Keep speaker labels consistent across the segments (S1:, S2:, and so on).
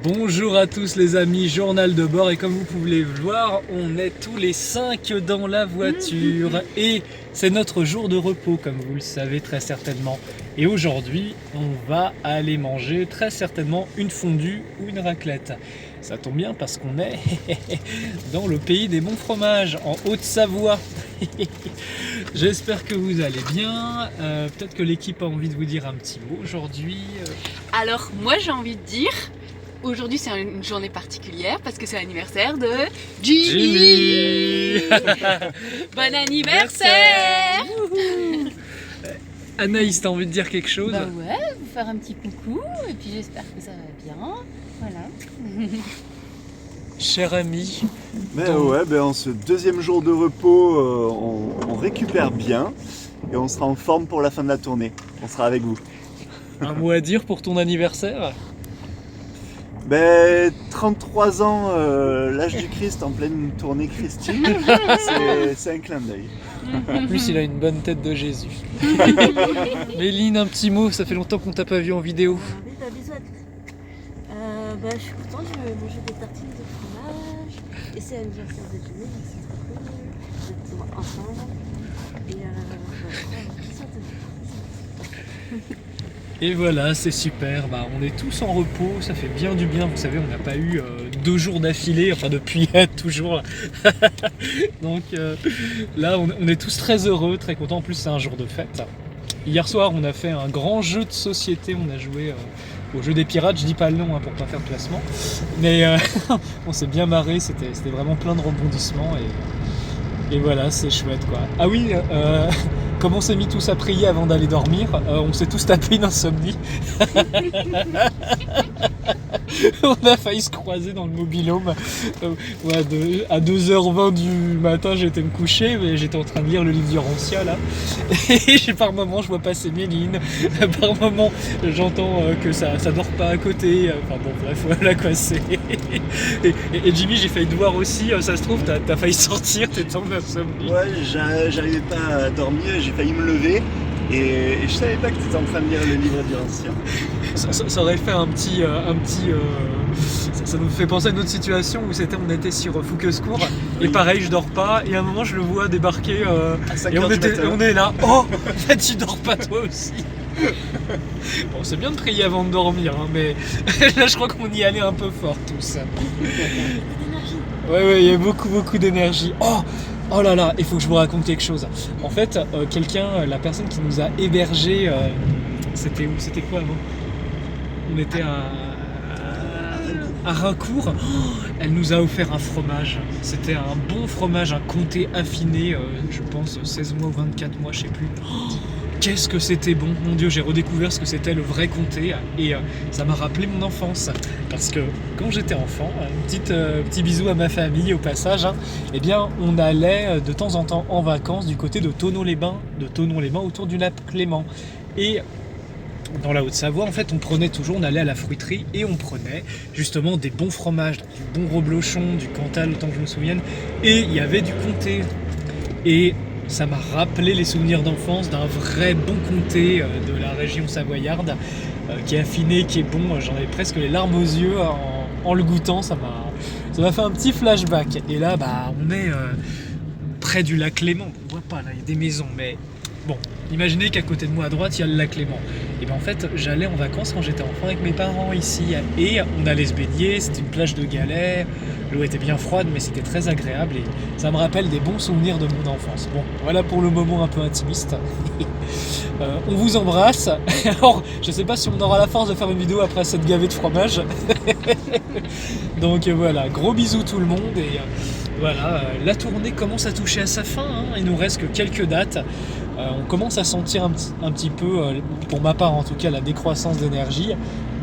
S1: Bonjour à tous les amis, journal de bord, et comme vous pouvez le voir, on est tous les 5 dans la voiture et c'est notre jour de repos comme vous le savez très certainement. Et aujourd'hui on va aller manger très certainement une fondue ou une raclette. Ça tombe bien parce qu'on est dans le pays des bons fromages, en Haute-Savoie. J'espère que vous allez bien, peut-être que l'équipe a envie de vous dire un petit mot aujourd'hui.
S2: Alors moi j'ai envie de dire, aujourd'hui c'est une journée particulière parce que c'est l'anniversaire de Jimmy. Bon anniversaire.
S1: Anaïs, t'as envie de dire quelque chose?
S3: Bah ouais, vous faire un petit coucou et puis j'espère que ça va bien. Voilà.
S1: Cher ami.
S4: En ce deuxième jour de repos, on récupère bien et on sera en forme pour la fin de la tournée. On sera avec vous.
S1: Un mot à dire pour ton anniversaire?
S4: 33 ans, l'âge du Christ en pleine tournée christique, c'est un clin d'œil.
S1: En plus, il a une bonne tête de Jésus. Méline, un petit mot, ça fait longtemps qu'on t'a pas vu en vidéo.
S5: Oui, bisous à tous. Je suis contente, je vais manger des tartines de fromage. Et c'est l'anniversaire de Jimmy, donc c'est trop cool d'être ensemble. Et
S1: Et voilà, c'est super, on est tous en repos, ça fait bien du bien, vous savez, on n'a pas eu 2 jours d'affilée, enfin depuis toujours. Donc là, on est tous très heureux, très contents, en plus c'est un jour de fête. Hier soir, on a fait un grand jeu de société, on a joué au jeu des pirates, je dis pas le nom pour pas faire de placement, mais on s'est bien marré, c'était vraiment plein de rebondissements et voilà, c'est chouette quoi. Ah oui, comme on s'est mis tous à prier avant d'aller dormir, on s'est tous tapé une insomnie. On a failli se croiser dans le mobil-home. À 2h20 du matin, j'étais me coucher, mais j'étais en train de lire le livre du Rancia là. Et par moments, je vois passer Méline. Par moments, j'entends que ça dort pas à côté. Enfin bon, bref, voilà quoi c'est. Et Jimmy, j'ai failli te voir aussi. Ça se trouve, t'as failli sortir, t'étais en insomnie.
S4: Ouais, j'arrivais pas à dormir, j'ai failli me lever. Et je savais pas que tu étais en train de lire le livre du Rancia.
S1: Ça aurait fait ça nous fait penser à une autre situation où on était sur Fouquescourt et pareil je dors pas et à un moment je le vois débarquer et on est là, oh en fait tu dors pas toi aussi. Bon c'est bien de prier avant de dormir mais là je crois qu'on y allait un peu fort tous. Ouais il y a beaucoup d'énergie. Oh là là, il faut que je vous raconte quelque chose. En fait, la personne qui nous a hébergés, c'était où? C'était quoi avant? On était à Rincourt. Elle nous a offert un fromage. C'était un bon fromage, un comté affiné, je pense 16 mois ou 24 mois, je sais plus. Qu'est-ce que c'était bon, mon Dieu, j'ai redécouvert ce que c'était le vrai comté et ça m'a rappelé mon enfance parce que quand j'étais enfant, petit bisou à ma famille au passage, eh bien on allait de temps en temps en vacances du côté de Thonon-les-Bains, autour du lac Clément et dans la Haute-Savoie, en fait, on allait à la fruiterie et on prenait justement des bons fromages, du bon reblochon, du Cantal, autant que je me souvienne, et il y avait du comté et ça m'a rappelé les souvenirs d'enfance d'un vrai bon comté de la région savoyarde qui est affiné, qui est bon. J'en avais presque les larmes aux yeux en le goûtant. Ça m'a fait un petit flashback. Et là, on est près du lac Léman. On voit pas là, il y a des maisons, mais bon. Imaginez qu'à côté de moi à droite, il y a le lac Léman. Et en fait, j'allais en vacances quand j'étais enfant avec mes parents ici. Et on allait se baigner, c'était une plage de galets. L'eau était bien froide, mais c'était très agréable. Et ça me rappelle des bons souvenirs de mon enfance. Bon, voilà pour le moment un peu intimiste. On vous embrasse. Alors, je sais pas si on aura la force de faire une vidéo après cette gavée de fromage. Donc voilà, gros bisous tout le monde. Et voilà, la tournée commence à toucher à sa fin. Il nous reste que quelques dates. On commence à sentir un petit peu, pour ma part en tout cas, la décroissance d'énergie,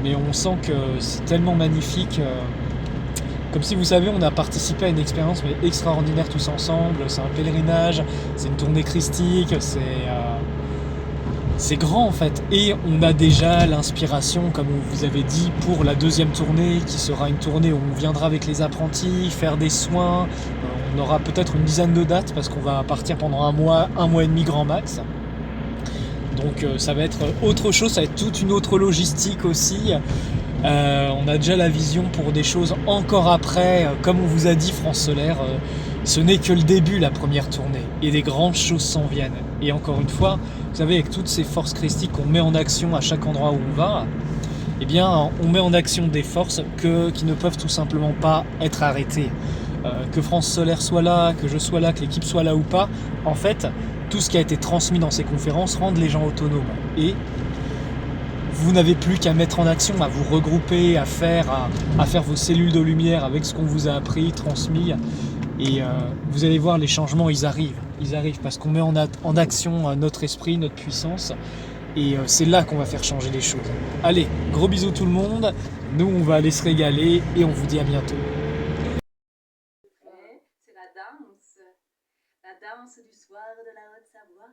S1: mais on sent que c'est tellement magnifique. Comme si vous savez, on a participé à une expérience extraordinaire tous ensemble. C'est un pèlerinage, c'est une tournée christique, c'est grand en fait. Et on a déjà l'inspiration, comme on vous avait dit, pour la deuxième tournée, qui sera une tournée où on viendra avec les apprentis, faire des soins. On aura peut-être une dizaine de dates parce qu'on va partir pendant un mois et demi grand max. Donc ça va être autre chose, ça va être toute une autre logistique aussi. On a déjà la vision pour des choses encore après. Comme on vous a dit, France Solaire, ce n'est que le début, la première tournée. Et des grandes choses s'en viennent. Et encore une fois, vous savez, avec toutes ces forces christiques qu'on met en action à chaque endroit où on va, eh bien, on met en action des forces qui ne peuvent tout simplement pas être arrêtées. Que France Solaire soit là, que je sois là, que l'équipe soit là ou pas, en fait, tout ce qui a été transmis dans ces conférences rend les gens autonomes. Et vous n'avez plus qu'à mettre en action, à vous regrouper, à faire vos cellules de lumière avec ce qu'on vous a appris, transmis. Et vous allez voir, les changements, ils arrivent. Ils arrivent parce qu'on met en action notre esprit, notre puissance. Et c'est là qu'on va faire changer les choses. Allez, gros bisous tout le monde. Nous, on va aller se régaler et on vous dit à bientôt.
S2: C'est la danse. La danse du soir de la Haute-Savoie.